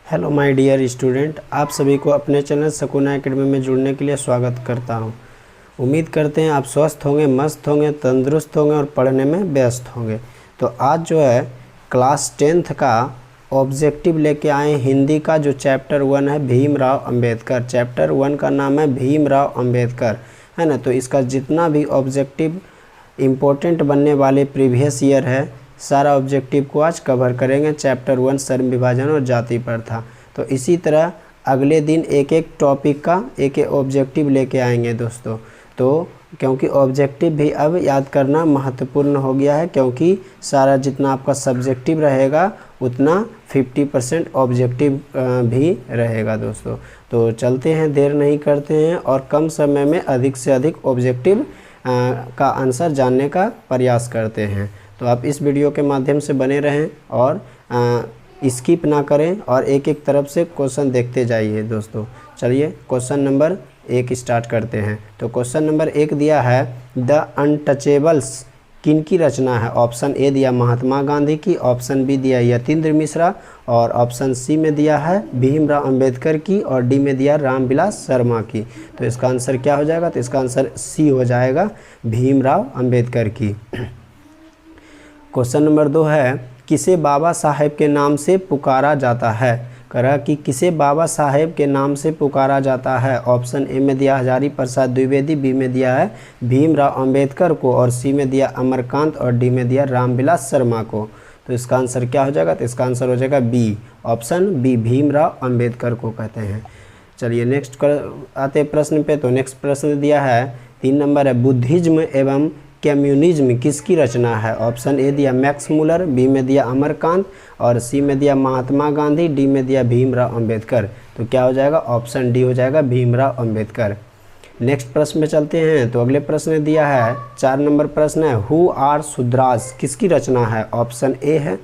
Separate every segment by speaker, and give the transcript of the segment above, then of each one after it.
Speaker 1: Hello my dear student, आप सभी को अपने चैनल सकुना एकेडमी में जुड़ने के लिए स्वागत करता हूं। उम्मीद करते हैं आप स्वस्थ होंगे, मस्त होंगे, तंदुरुस्त होंगे और पढ़ने में व्यस्त होंगे। तो आज जो है क्लास 10th का ऑब्जेक्टिव लेके आए हिंदी का, जो चैप्टर 1 है भीमराव अंबेडकर। चैप्टर 1 का नाम है भीमराव अंबेडकर, है ना। तो इसका जितना भी ऑब्जेक्टिव इम्पोर्टेंट बनने वाले प्रीवियस ईयर है, सारा ऑब्जेक्टिव को आज कवर करेंगे। चैप्टर 1 श्रम विभाजन और जाति प्रथा। तो इसी तरह अगले दिन एक एक टॉपिक का एक एक ऑब्जेक्टिव लेके आएंगे दोस्तों। तो क्योंकि ऑब्जेक्टिव भी अब याद करना महत्वपूर्ण हो गया है, क्योंकि सारा जितना आपका सब्जेक्टिव रहेगा उतना 50% ऑब्जेक्टिव भी रहेगा दोस्तों। तो चलते हैं, देर नहीं करते हैं और कम समय में अधिक से अधिक ऑब्जेक्टिव का आंसर जानने का प्रयास करते हैं। तो आप इस वीडियो के माध्यम से बने रहें और स्किप ना करें और एक एक तरफ से क्वेश्चन देखते जाइए दोस्तों। चलिए क्वेश्चन नंबर 1 स्टार्ट करते हैं। तो क्वेश्चन नंबर 1 दिया है द अनटचेबल्स किन की रचना है। ऑप्शन ए दिया महात्मा गांधी की, ऑप्शन बी दिया यतीन्द्र मिश्रा और ऑप्शन सी में दिया है भीमराव अंबेडकर की और डी में दिया रामविलास शर्मा की। तो इसका आंसर क्या हो जाएगा? तो इसका आंसर सी हो जाएगा, भीमराव अंबेडकर की। क्वेश्चन नंबर 2 है किसे बाबा साहेब के नाम से पुकारा जाता है। कह रहा कि किसे बाबा साहेब के नाम से पुकारा जाता है। ऑप्शन ए में दिया हजारी प्रसाद द्विवेदी, बी में दिया है भीमराव अंबेडकर को और सी में दिया अमरकांत और डी में दिया रामविलास शर्मा को। तो इसका आंसर क्या हो जाएगा? तो इसका आंसर हो जाएगा B, option B, Bhimrao Ambedkar को कहते हैं। चलिए नेक्स्ट आते प्रश्न पे। तो नेक्स्ट प्रश्न दिया है 3 नंबर है बुद्धिज्म एवं कम्युनिज्म किसकी रचना है। ऑप्शन ए दिया मैक्स मुलर, बी में दिया अमरकांत और सी में दिया महात्मा गांधी, डी में दिया भीमराव अंबेडकर। तो क्या हो जाएगा? ऑप्शन डी हो जाएगा, भीमराव अंबेडकर। नेक्स्ट प्रश्न में चलते हैं। तो अगले प्रश्न दिया है 4 नंबर प्रश्न है हु आर सुद्राज किसकी रचना है। ऑप्शन ए है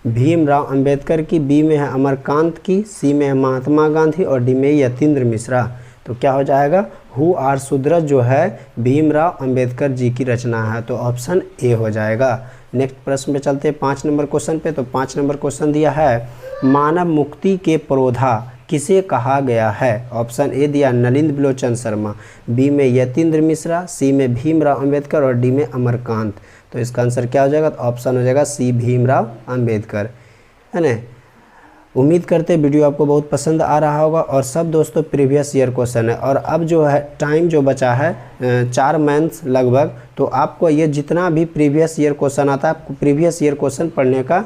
Speaker 1: भीमराव अंबेडकर की, बी में है अमरकांत की, सी में है महात्मा गांधी और डी में यतीन्द्र मिश्रा। तो क्या हो जाएगा? हु आर सुद्रज जो है भीमराव अंबेडकर जी की रचना है। तो ऑप्शन ए हो जाएगा। नेक्स्ट प्रश्न पे चलते हैं 5 नंबर क्वेश्चन पे। तो 5 नंबर क्वेश्चन दिया है मानव मुक्ति के पुरोधा किसे कहा गया है। ऑप्शन ए दिया नलिनी बिलोचन शर्मा, बी में यतीन्द्र मिश्रा, सी में भीमराव अंबेडकर और डी में अमरकांत। तो इसका आंसर क्या हो जाएगा? तो ऑप्शन हो जाएगा सी, भीमराव अंबेडकर, है ना। उम्मीद करते वीडियो आपको बहुत पसंद आ रहा होगा और सब दोस्तों प्रीवियस ईयर क्वेश्चन है और अब जो है टाइम जो बचा है 4 मंथ्स लगभग। तो आपको ये जितना भी प्रीवियस ईयर क्वेश्चन आता है आपको प्रीवियस ईयर क्वेश्चन पढ़ने का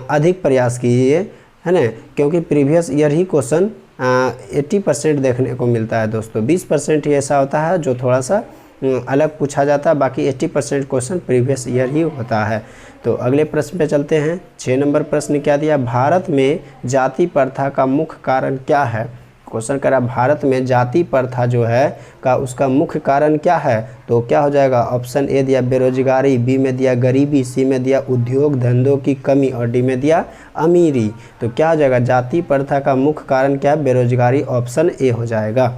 Speaker 1: अधिक प्रयास कीजिए, है ना, क्योंकि प्रीवियस ईयर ही क्वेश्चन 80% देखने को मिलता है दोस्तों। 20% ही ऐसा होता है जो थोड़ा सा अलग पूछा जाता है, बाकी 80% क्वेश्चन प्रीवियस ईयर ही होता है। तो अगले प्रश्न पे चलते हैं। 6 नंबर प्रश्न क्या दिया, भारत में जाति प्रथा का मुख्य कारण क्या है। क्वेश्चन करा भारत में जाति प्रथा जो है का उसका मुख्य कारण क्या है। तो क्या हो जाएगा? ऑप्शन ए दिया बेरोजगारी, बी में दिया गरीबी, सी में दिया उद्योग धंधों की कमी और डी में दिया अमीरी। तो क्या हो जाएगा? जाति प्रथा का मुख्य कारण क्या है? बेरोजगारी, ऑप्शन ए हो जाएगा।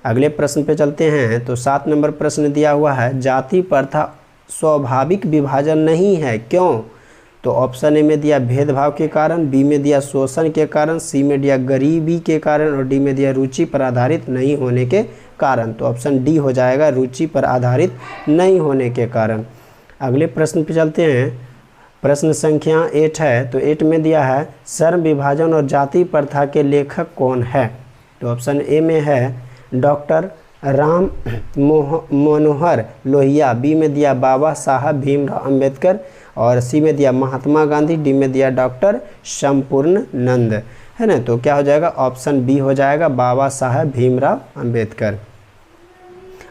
Speaker 1: अगले प्रश्न पे चलते हैं। तो 7 नंबर प्रश्न दिया हुआ है जाति प्रथा स्वाभाविक विभाजन नहीं है, क्यों। तो ऑप्शन ए में दिया भेदभाव के कारण, बी में दिया शोषण के कारण, सी में दिया गरीबी के कारण और डी में दिया रुचि पर आधारित नहीं होने के कारण। तो ऑप्शन डी हो जाएगा, रुचि पर आधारित नहीं होने के कारण। अगले प्रश्न पे चलते हैं। प्रश्न संख्या 8 है। तो 8 में दिया है श्रम विभाजन और जाति प्रथा के लेखक कौन है। तो ऑप्शन ए में है डॉक्टर राम मनोहर लोहिया, बी में दिया बाबा साहब भीमराव अंबेडकर और सी में दिया महात्मा गांधी, डी में दिया डॉक्टर संपूर्ण नंद, है ना। तो क्या हो जाएगा? ऑप्शन बी हो जाएगा, बाबा साहब भीमराव अंबेडकर।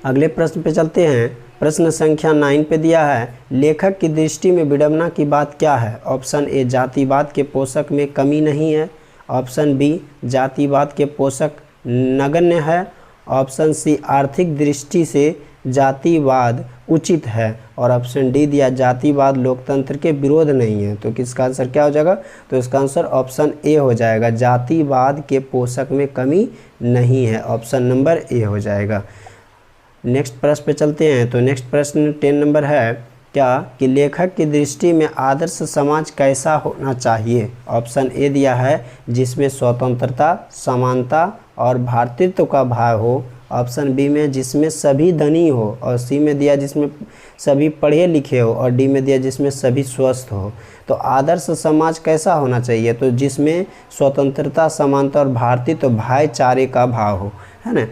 Speaker 1: अगले प्रश्न पे चलते हैं। प्रश्न संख्या 9 पे दिया है लेखक की दृष्टि में विडंबना की बात क्या है। ऑप्शन ए जातिवाद के पोषक में कमी नहीं है, ऑप्शन बी जातिवाद के पोषक नगण्य है, ऑप्शन सी आर्थिक दृष्टि से जातिवाद उचित है और ऑप्शन डी दिया जातिवाद लोकतंत्र के विरोध नहीं है। तो किसका आंसर क्या हो जाएगा? तो इसका आंसर ऑप्शन ए हो जाएगा, जातिवाद के पोषक में कमी नहीं है, ऑप्शन नंबर ए हो जाएगा। नेक्स्ट प्रश्न पे चलते हैं। तो नेक्स्ट प्रश्न 10 नंबर है क्या कि लेखक की दृष्टि में आदर्श समाज कैसा होना चाहिए। ऑप्शन ए दिया है जिसमें स्वतंत्रता, समानता और भ्रातृत्व का भाव हो। ऑप्शन बी में जिसमें सभी धनी हो, और सी में दिया जिसमें सभी पढ़े लिखे हो, और डी में दिया जिसमें सभी स्वस्थ हो। तो आदर्श समाज कैसा होना चाहिए, तो जिसमें स्वतंत्रता, समानता और भ्रातृत्व, भाईचारे का भाव हो, है ना।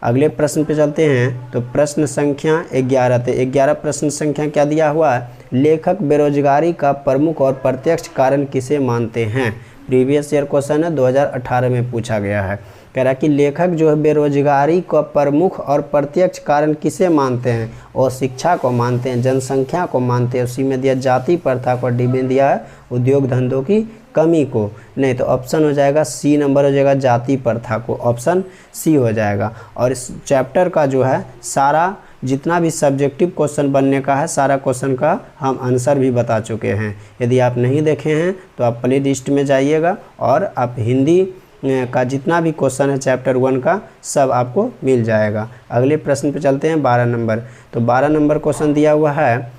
Speaker 1: अगले प्रश्न पे चलते हैं। तो प्रश्न संख्या 11 थे। 11 प्रश्न संख्या क्या दिया हुआ है, लेखक बेरोजगारी का प्रमुख और प्रत्यक्ष कारण किसे मानते हैं। प्रीवियस ईयर क्वेश्चन है, 2018 में पूछा गया है। कह रहा है कि लेखक जो है बेरोजगारी का प्रमुख और प्रत्यक्ष कारण किसे मानते हैं, और शिक्षा को मानते हैं, जनसंख्या को मानते हैं। उसी में दिया जाति प्रथा को, डी में दिया है उद्योग धंधों की कमी को। नहीं तो ऑप्शन हो जाएगा सी नंबर हो जाएगा जाति प्रथा को, ऑप्शन सी हो जाएगा। और इस चैप्टर का जो है सारा जितना भी सब्जेक्टिव क्वेश्चन बनने का है, सारा क्वेश्चन का हम आंसर भी बता चुके हैं। यदि आप नहीं देखे हैं तो आप प्ले लिस्ट में जाइएगा और आप हिंदी का जितना भी क्वेश्चन है चैप्टर 1 का सब आपको मिल जाएगा। अगले प्रश्न पे चलते हैं 12 नंबर। तो 12 नंबर क्वेश्चन दिया हुआ है,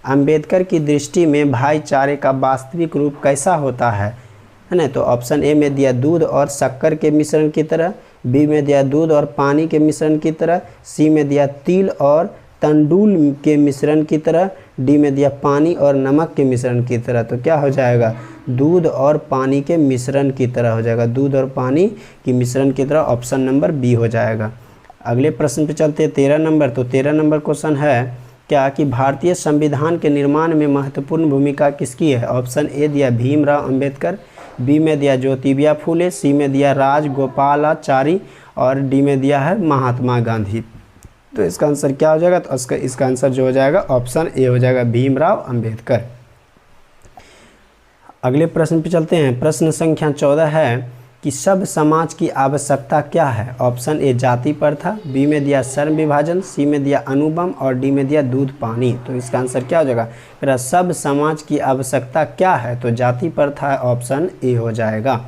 Speaker 1: अंबेडकर की दृष्टि में भाईचारे का वास्तविक रूप कैसा होता है ना। तो ऑप्शन ए में दिया दूध और शक्कर के मिश्रण की तरह, बी में दिया दूध और पानी के मिश्रण की तरह, सी में दिया तिल और तंडुल के मिश्रण की तरह, डी में दिया पानी और नमक के मिश्रण की तरह। तो क्या हो जाएगा, दूध और पानी के मिश्रण की तरह हो जाएगा, दूध और पानी की मिश्रण की तरह, ऑप्शन नंबर बी हो जाएगा। अगले प्रश्न पे चलते हैं 13 नंबर। तो 13 नंबर क्वेश्चन है क्या कि भारतीय संविधान के निर्माण में महत्वपूर्ण भूमिका किसकी है। ऑप्शन ए दिया भीमराव अंबेडकर, बी में दिया ज्योतिबा फूले, सी में दिया राजगोपालाचारी और डी में दिया है महात्मा गांधी। तो इसका आंसर क्या हो जाएगा, तो इसका आंसर जो हो जाएगा ऑप्शन ए हो जाएगा भीमराव अंबेडकर। अगले प्रश्न पे चलते हैं। प्रश्न संख्या 14 है कि सब समाज की आवश्यकता क्या है। ऑप्शन ए जाति प्रथा, बी में दिया श्रम विभाजन, सी में दिया अनुबंध और डी में दिया दूध पानी। तो इसका आंसर क्या हो जाएगा, फिर सब समाज की आवश्यकता क्या है, तो जाति प्रथा, ऑप्शन ए हो जाएगा।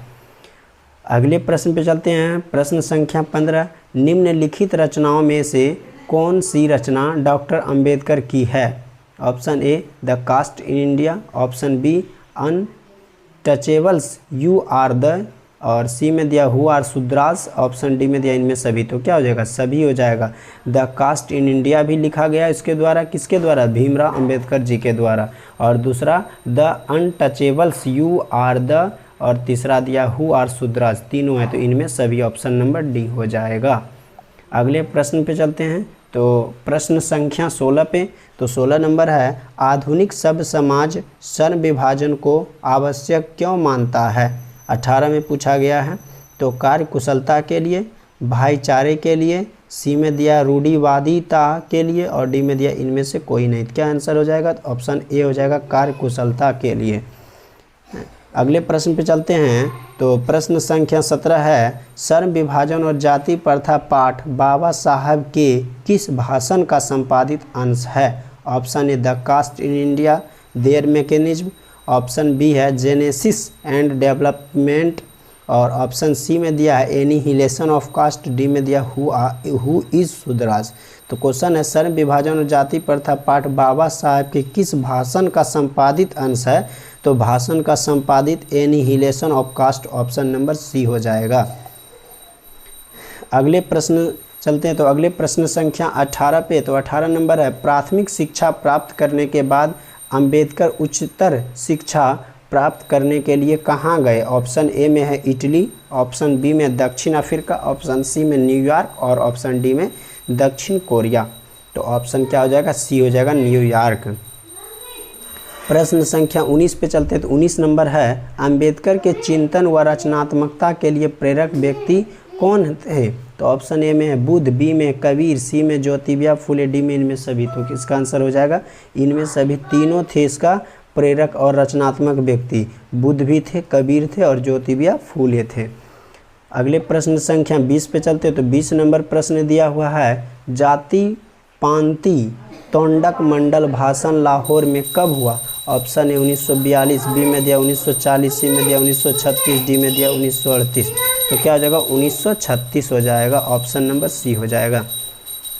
Speaker 1: अगले प्रश्न पे चलते हैं। प्रश्न संख्या 15, निम्नलिखित रचनाओं में से कौन सी रचना डॉक्टर अंबेडकर की है। Option A the caste in India, option B untouchables you are the, और सी में दिया who are Shudras, option D में दिया इनमें सभी। तो क्या हो जाएगा, सभी हो जाएगा। द कास्ट इन इंडिया भी लिखा गया इसके द्वारा, किसके द्वारा, भीमराव अंबेडकर जी के द्वारा। और दूसरा the untouchables you are the, और तीसरा दिया हु आर शूद्रास, तीनों है तो इनमें सभी, ऑप्शन नंबर डी हो जाएगा। अगले प्रश्न पे चलते हैं। तो प्रश्न संख्या 16 पे, तो 16 नंबर है आधुनिक सभ्य समाज श्रम विभाजन को आवश्यक क्यों मानता है। 18 में पूछा गया है। तो कार्य कुशलता के लिए, भाईचारे के लिए, सी में दिया रूढ़िवादिता के लिए और डी में दिया इनमें से कोई नहीं। क्या आंसर हो जाएगा, तो ऑप्शन ए हो जाएगा कार्य कुशलता के लिए। अगले प्रश्न पे चलते हैं। तो प्रश्न संख्या 17 है श्रम विभाजन और जाति प्रथा पाठ बाबा साहब के किस भाषण का संपादित अंश है। Option A the caste in India their mechanism, option B है जेनेसिस एंड डेवलपमेंट, और ऑप्शन सी में दिया है एनिहिलेशन ऑफ कास्ट, डी में दिया हु इज शूद्रास। तो क्वेश्चन है श्रम विभाजन और जाति प्रथा पाठ बाबा साहब के किस भाषण का संपादित अंश है। तो भाषण का संपादित annihilation of caste, option number C हो जाएगा। अगले प्रश्न चलते हैं। तो अगले प्रश्न संख्या 18 पे, तो 18 नंबर है प्राथमिक शिक्षा प्राप्त करने के बाद अंबेडकर उच्चतर शिक्षा प्राप्त करने के लिए कहाँ गए। ऑप्शन ए में है इटली, ऑप्शन बी में दक्षिण अफ्रीका, ऑप्शन सी में न्यूयॉर्क और ऑप्शन डी में दक्षिण कोरिया। तो ऑप्शन क्या हो जाएगा, सी हो जाएगा न्यूयॉर्क। प्रश्न संख्या 19 पे चलते हैं। तो 19 नंबर है अंबेडकर के चिंतन व रचनात्मकता के लिए प्रेरक व्यक्ति कौन थे। तो ऑप्शन ए में है बुद्ध, बी में कबीर, सी में ज्योतिबा फूले, डी में इनमें सभी। तो किसका आंसर हो जाएगा, इनमें सभी तीनों थे इसका प्रेरक और रचनात्मक व्यक्ति। बुद्ध भी थे, कबीर थे और ज्योतिबा फूले थे। अगले प्रश्न संख्या 20 पे चलते। तो 20 नंबर प्रश्न दिया हुआ है जाति पांति तोंडक मंडल भाषण लाहौर में कब हुआ। ऑप्शन ए 1942, बी में दिया 1940, सी में दिया 1936, डी में दिया 1938। तो क्या हो जाएगा 1936 हो जाएगा, ऑप्शन नंबर सी हो जाएगा।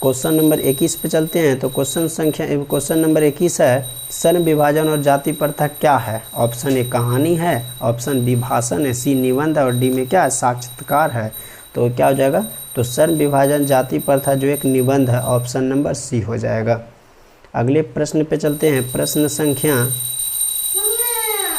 Speaker 1: क्वेश्चन नंबर 21 पे चलते हैं। तो क्वेश्चन नंबर 21 है, सन विभाजन और जाति प्रथा क्या है? ऑप्शन ए कहानी है, ऑप्शन बी भाषण है, सी निबंध है और डी में क्या है? साक्षात्कार है। तो क्या हो जाएगा? तो सन विभाजन जाति प्रथा जो एक निबंध है, ऑप्शन नंबर सी हो जाएगा। अगले प्रश्न पे चलते हैं, प्रश्न संख्या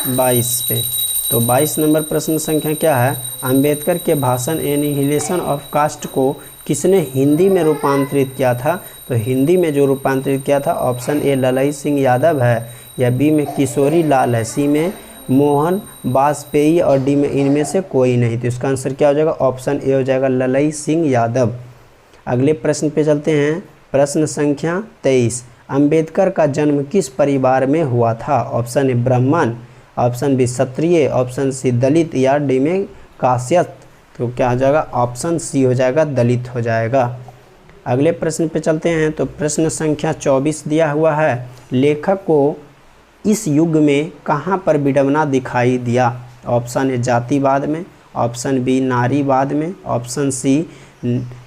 Speaker 1: 22 पे। तो 22 नंबर प्रश्न संख्या क्या है? अंबेडकर के भाषण एनिहिलेशन ऑफ कास्ट को किसने हिंदी में रूपांतरित किया था? तो हिंदी में जो रूपांतरित किया था, ऑप्शन ए ललई सिंह यादव है, या बी में किशोरी लाल है, सी में मोहन वाजपेयी और डी में इनमें से कोई नहीं। तो इसका आंसर क्या हो जाएगा? ऑप्शन ए हो जाएगा, ललई सिंह यादव। अगले प्रश्न पे चलते हैं, प्रश्न संख्या 23। अंबेडकर का जन्म किस परिवार में हुआ था? ऑप्शन ए ब्राह्मण, ऑप्शन बी क्षत्रिय, ऑप्शन सी दलित या डी में कायस्थ। तो क्या हो जाएगा? ऑप्शन सी हो जाएगा, दलित हो जाएगा। अगले प्रश्न पे चलते हैं। तो प्रश्न संख्या 24 दिया हुआ है, लेखक को इस युग में कहाँ पर विडंबना दिखाई दिया? ऑप्शन ए जातिवाद में, ऑप्शन बी नारीवाद में, ऑप्शन सी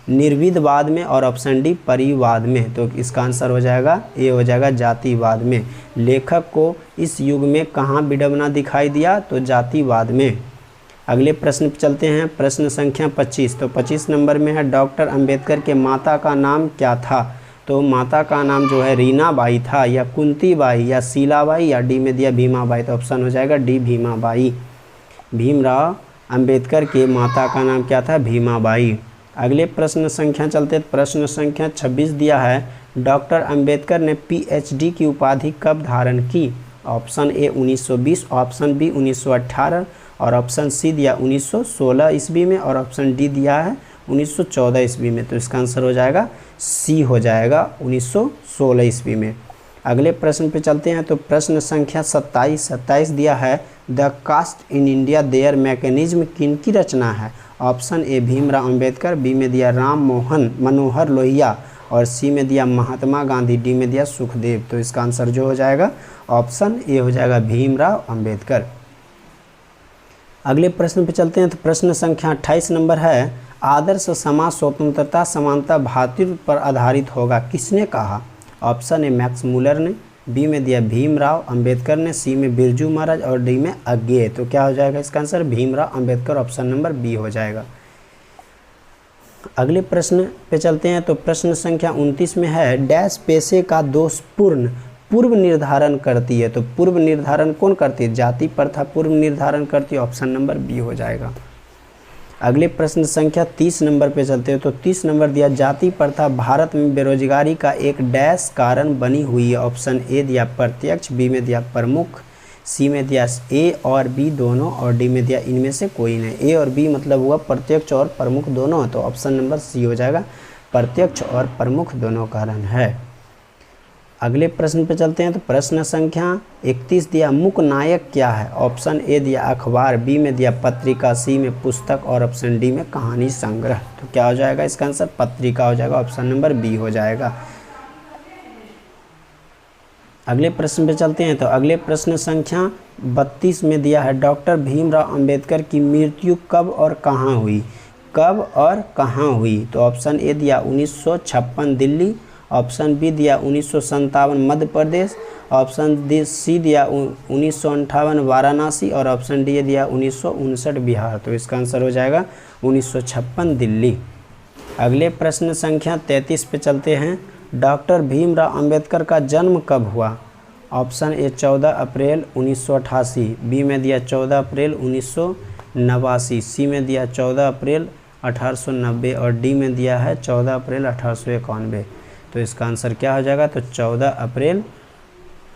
Speaker 1: निर्विदवाद में और ऑप्शन डी परिवाद में। तो इसका आंसर हो जाएगा ए हो जाएगा, जातिवाद में। लेखक को इस युग में कहाँ विडंबना दिखाई दिया? तो जातिवाद में। अगले प्रश्न पर चलते हैं, प्रश्न संख्या 25। तो 25 नंबर में है, डॉक्टर अंबेडकर के माता का नाम क्या था? तो माता का नाम जो है रीनाबाई था, या कुंतीबाई, या शीलाबाई, या डी में दिया भीमाबाई। तो ऑप्शन हो जाएगा डी भीमाबाई। भीमराव अंबेडकर के माता का नाम क्या था? भीमाबाई। अगले प्रश्न संख्या चलते, प्रश्न संख्या 26 दिया है, डॉक्टर अंबेडकर ने पीएचडी की उपाधि कब धारण की? ऑप्शन ए 1920, ऑप्शन बी 1918 और ऑप्शन सी दिया 1916 ईस्वी में और ऑप्शन डी दिया है 1914 ईस्वी में। तो इसका आंसर हो जाएगा सी हो जाएगा, 1916 ईस्वी में। अगले प्रश्न पे चलते हैं। तो प्रश्न संख्या 27 दिया है, the caste in India their mechanism किनकी रचना है? Option A Bhimrao Ambedkar, B में दिया राम मनोहर लोहिया और सी में दिया महात्मा गांधी, डी में दिया सुखदेव। तो इसका आंसर जो हो जाएगा ऑप्शन ए हो जाएगा, भीमराव अंबेडकर। अगले प्रश्न पे चलते हैं। तो प्रश्न संख्या 28 नंबर है, आदर्श समाज स्वतंत्रता समानता भातृत्व पर आधारित होगा, किसने कहा? ऑप्शन ए मैक्स मूलर ने, बी में दिया भीमराव अंबेडकर ने, सी में बिरजू महाराज और डी में अज्ञे। तो क्या हो जाएगा इसका answer? Bhimrao Ambedkar, option number B हो जाएगा। अगले प्रश्न पे चलते हैं। तो प्रश्न संख्या 29 में है, डैश पेशे का दोषपूर्ण पूर्व निर्धारण करती है? तो पूर्व निर्धारण कौन करती है? जाति प्रथा पूर्व निर्धारण करती है, ऑप्शन नंबर बी हो जाएगा। अगले प्रश्न संख्या 30 नंबर पे चलते हैं। तो 30 नंबर दिया, जाति प्रथा भारत में बेरोजगारी का एक डैश कारण बनी हुई है? ऑप्शन ए दिया प्रत्यक्ष, बी में दिया प्रमुख, सी में दिया ए और बी दोनों और डी में दिया इनमें से कोई नहीं। ए और बी मतलब हुआ प्रत्यक्ष और प्रमुख दोनों, तो ऑप्शन नंबर सी हो जाएगा, प्रत्यक्ष और प्रमुख दोनों कारण है। अगले प्रश्न पे चलते हैं। तो प्रश्न संख्या 31 दिया, मुक नायक क्या है? ऑप्शन ए दिया अखबार, बी में दिया पत्रिका, सी में पुस्तक और ऑप्शन डी में कहानी संग्रह। तो क्या हो जाएगा इसका आंसर? पत्रिका हो जाएगा, ऑप्शन नंबर बी हो जाएगा। अगले प्रश्न पे चलते हैं। तो अगले प्रश्न संख्या 32 में दिया है, डॉक्टर भीमराव अंबेडकर की मृत्यु कब और कहाँ हुई? कब और कहाँ हुई? तो ऑप्शन ए दिया 1956 दिल्ली, ऑप्शन बी दिया 1957 मध्य प्रदेश, ऑप्शन सी दिया 1958 वाराणसी और ऑप्शन डी दिया 1959 बिहार। तो इसका आंसर हो जाएगा 1956 दिल्ली। अगले प्रश्न संख्या 33 पे चलते हैं। डॉक्टर भीमराव अंबेडकर का जन्म कब हुआ? ऑप्शन ए 14 अप्रैल 1988, बी में दिया 14 अप्रैल 1989, सी में दिया 14 अप्रैल 1890 और डी में दिया है 14 अप्रैल 1891। तो इसका आंसर क्या हो जाएगा? तो 14 अप्रैल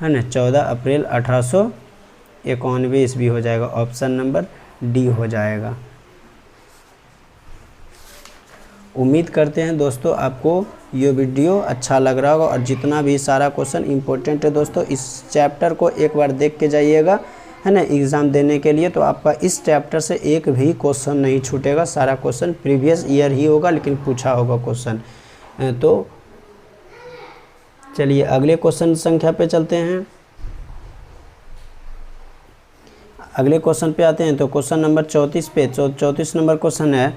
Speaker 1: है ना, 14 अप्रैल 1891 ईस्वी हो जाएगा, ऑप्शन नंबर डी हो जाएगा। उम्मीद करते हैं दोस्तों आपको ये वीडियो अच्छा लग रहा होगा और जितना भी सारा क्वेश्चन इम्पोर्टेंट है दोस्तों, इस चैप्टर को एक बार देख के जाइएगा है ना एग्ज़ाम देने के लिए। तो आपका इस चैप्टर से एक भी क्वेश्चन नहीं छूटेगा, सारा क्वेश्चन प्रीवियस ईयर ही होगा लेकिन पूछा होगा क्वेश्चन। तो चलिए अगले क्वेश्चन संख्या पे चलते हैं। अगले क्वेश्चन पे आते हैं। तो क्वेश्चन नंबर 34 पे 34 नंबर क्वेश्चन है,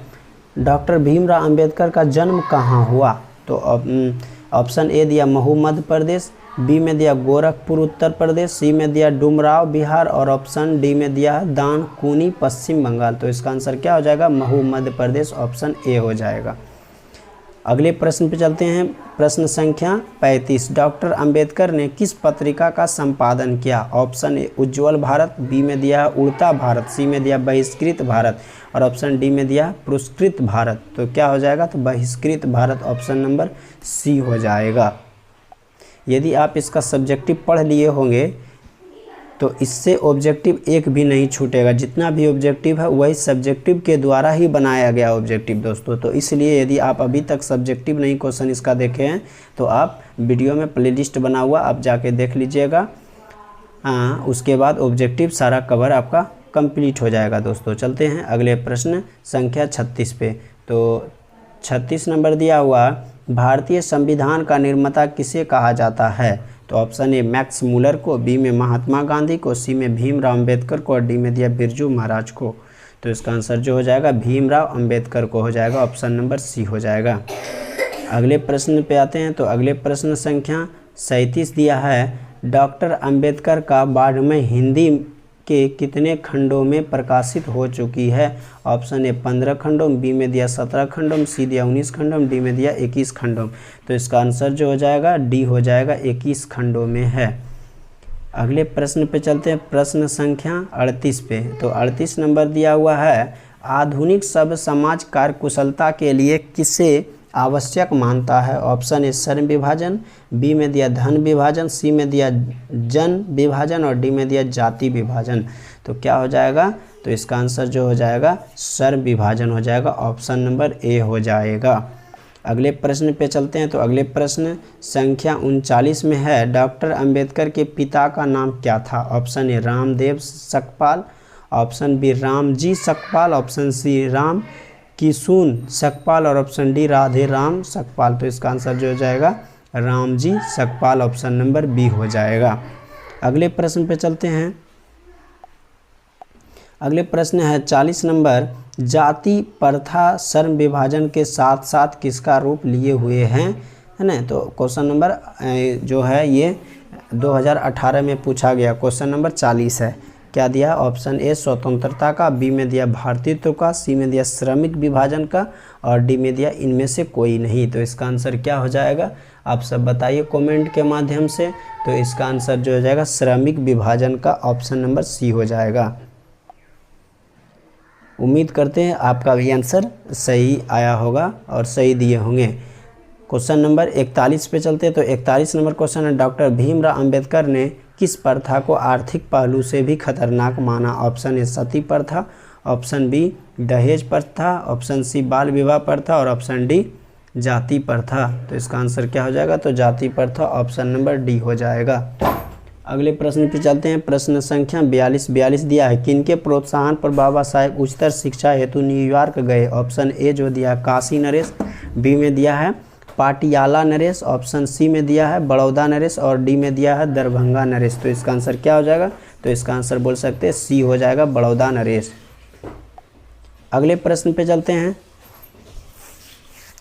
Speaker 1: डॉक्टर भीमराव अंबेडकर का जन्म कहाँ हुआ? तो ऑप्शन ए दिया महू मध्य प्रदेश, बी में दिया गोरखपुर उत्तर प्रदेश, सी में दिया डुमराव बिहार और ऑप्शन डी में दिया दानकुनी पश्चिम बंगाल। तो इसका आंसर क्या हो जाएगा, महू मध्य प्रदेश, ऑप्शन ए हो जाएगा। अगले प्रश्न पे चलते हैं, प्रश्न संख्या 35। डॉक्टर अंबेडकर ने किस पत्रिका का संपादन किया? Option A Ujjwal Bharat, B में दिया उड़ता भारत, सी में दिया बहिष्कृत भारत और ऑप्शन डी में दिया पुरस्कृत भारत। तो क्या हो जाएगा, तो बहिष्कृत भारत, ऑप्शन नंबर सी हो जाएगा। यदि आप इसका सब्जेक्टिव पढ़ लिए होंगे तो इससे ऑब्जेक्टिव एक भी नहीं छूटेगा। जितना भी ऑब्जेक्टिव है वही सब्जेक्टिव के द्वारा ही बनाया गया ऑब्जेक्टिव दोस्तों। तो इसलिए यदि आप अभी तक सब्जेक्टिव नहीं क्वेश्चन इसका देखे हैं तो आप वीडियो में प्लेलिस्ट बना हुआ आप जाके देख लीजिएगा। उसके बाद ऑब्जेक्टिव सारा कवर आपका कंप्लीट हो जाएगा दोस्तों। चलते हैं अगले प्रश्न संख्या 36 पे। तो 36 नंबर दिया हुआ, भारतीय संविधान का निर्माता किसे कहा जाता है? तो ऑप्शन ए मैक्स मूलर को, बी में महात्मा गांधी को, सी में भीमराव अंबेडकर को और डी में दिया बिरजू महाराज को। तो इसका आंसर जो हो जाएगा भीमराव अंबेडकर को हो जाएगा, ऑप्शन नंबर सी हो जाएगा। अगले प्रश्न पे आते हैं। तो अगले प्रश्न संख्या 37 दिया है, डॉक्टर अंबेडकर का बाढ़ में हिंदी के कितने खंडों में प्रकाशित हो चुकी है? ऑप्शन ए 15 खंडों, बी में दिया 17 खंडों, सी दिया 19 खंडों, डी में दिया 21 खंडों। तो इसका आंसर जो हो जाएगा डी हो जाएगा, 21 खंडों में है। अगले प्रश्न पे चलते हैं, प्रश्न संख्या 38 पे। तो 38 नंबर दिया हुआ है, आधुनिक सभ्य समाज कार्यकुशलता के लिए किसे आवश्यक मानता है? ऑप्शन ए श्रम विभाजन, बी में दिया धन विभाजन, सी में दिया जन विभाजन और डी में दिया जाति विभाजन। तो क्या हो जाएगा, तो इसका आंसर जो हो जाएगा श्रम विभाजन हो जाएगा, ऑप्शन नंबर ए हो जाएगा। अगले प्रश्न पे चलते हैं। तो अगले प्रश्न संख्या 39 में है, डॉक्टर अंबेडकर के पिता का नाम क्या था? Option A Ramdev Sakpal, option B Ramji Sakpal, option C Ram Kishun Sakpal और ऑप्शन डी राधे राम सकपाल। तो इसका आंसर जो हो जाएगा Ramji Sakpal, option number B हो जाएगा। अगले प्रश्न पे चलते हैं। अगले प्रश्न है 40 नंबर, जाति प्रथा श्रम विभाजन के साथ साथ किसका रूप लिए हुए हैं, है ना? तो क्वेश्चन नंबर जो है ये 2018 में पूछा गया क्वेश्चन नंबर 40 है। क्या दिया? ऑप्शन ए स्वतंत्रता का, बी में दिया भारतीयत्व का, सी में दिया श्रमिक विभाजन का और डी में दिया इनमें से कोई नहीं। तो इसका आंसर क्या हो जाएगा, आप सब बताइए कमेंट के माध्यम से। तो इसका आंसर जो हो जाएगा श्रमिक विभाजन का, ऑप्शन नंबर सी हो जाएगा। उम्मीद करते हैं आपका भी आंसर सही आया होगा और सही दिए होंगे। क्वेश्चन नंबर 41 पे चलते हैं। तो 41 नंबर क्वेश्चन है, डॉक्टर भीमराव अंबेडकर ने किस प्रथा को आर्थिक पहलू से भी खतरनाक माना? ऑप्शन ए सती प्रथा, ऑप्शन बी दहेज प्रथा, ऑप्शन सी बाल विवाह प्रथा और ऑप्शन डी जाति प्रथा। तो इसका आंसर क्या हो जाएगा, तो जाति प्रथा, ऑप्शन नंबर डी हो जाएगा। अगले प्रश्न पे चलते हैं। प्रश्न संख्या 42 दिया है, किनके प्रोत्साहन पर बाबा साहेब उच्चतर शिक्षा हेतु न्यूयॉर्क गए? ऑप्शन ए जो दिया काशी नरेश, बी में दिया है पाटियाला नरेश, ऑप्शन सी में दिया है बड़ौदा नरेश और डी में दिया है दरभंगा नरेश। तो इसका आंसर क्या हो जाएगा, तो इसका आंसर बोल सकते हैं सी हो जाएगा, बड़ौदा नरेश। अगले प्रश्न पे चलते हैं।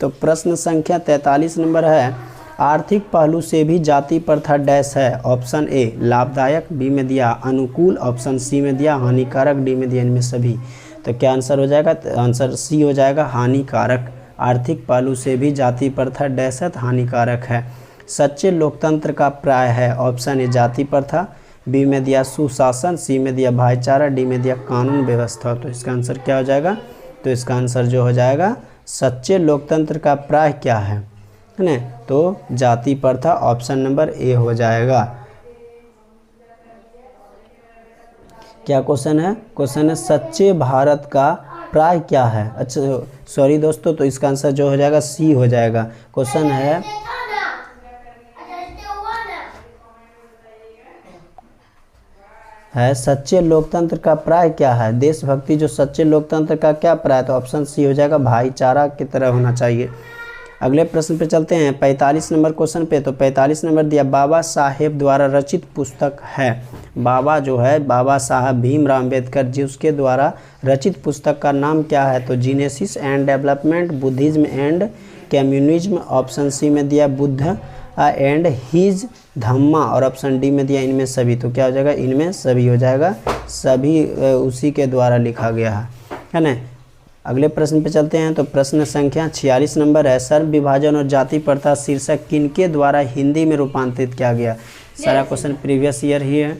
Speaker 1: तो प्रश्न संख्या 43 नंबर है, आर्थिक पहलू से भी जाति प्रथा डैश है? ऑप्शन ए लाभदायक, बी में दिया अनुकूल, ऑप्शन सी में दिया हानिकारक, डी में दिया इनमें सभी। तो क्या आंसर हो जाएगा, तो आंसर सी हो जाएगा हानिकारक। आर्थिक पहलू से भी जाति प्रथा डैश है, हानिकारक है। सच्चे लोकतंत्र का प्राय है? ऑप्शन ए जाति प्रथा, बी में दिया सुशासन, सी में दिया भाईचारा, डी में दिया कानून व्यवस्था। तो इसका आंसर क्या हो जाएगा, तो इसका आंसर जो हो जाएगा सच्चे लोकतंत्र का प्राय क्या है ना, तो जाति प्रथा, ऑप्शन नंबर ए हो जाएगा। क्या क्वेश्चन है, क्वेश्चन है सच्चे भारत का प्राय क्या है? अच्छा सॉरी दोस्तों, तो इसका आंसर जो हो जाएगा सी हो जाएगा। क्वेश्चन है सच्चे लोकतंत्र का प्राय क्या है? देशभक्ति जो सच्चे लोकतंत्र का क्या प्राय? तो ऑप्शन सी हो जाएगा भाईचारा की तरह होना चाहिए। अगले प्रश्न पे चलते हैं 45 नंबर क्वेश्चन पे। तो 45 नंबर दिया, बाबा साहेब द्वारा रचित पुस्तक है। बाबा जो है बाबा साहब भीमराव अंबेडकर जी, उसके द्वारा रचित पुस्तक का नाम क्या है? तो genesis and development, Buddhism and communism, option C में दिया बुद्ध एंड हिज धम्मा, और ऑप्शन डी में दिया इनमें सभी। तो क्या हो जाएगा, इनमें सभी हो जाएगा, सभी उसी के द्वारा लिखा गया है ना। अगले प्रश्न पे चलते हैं। तो प्रश्न संख्या 46 नंबर है, सर्व विभाजन और जाति प्रथा शीर्षक किनके द्वारा हिंदी में रूपांतरित किया गया। सारा क्वेश्चन प्रीवियस ईयर ही है।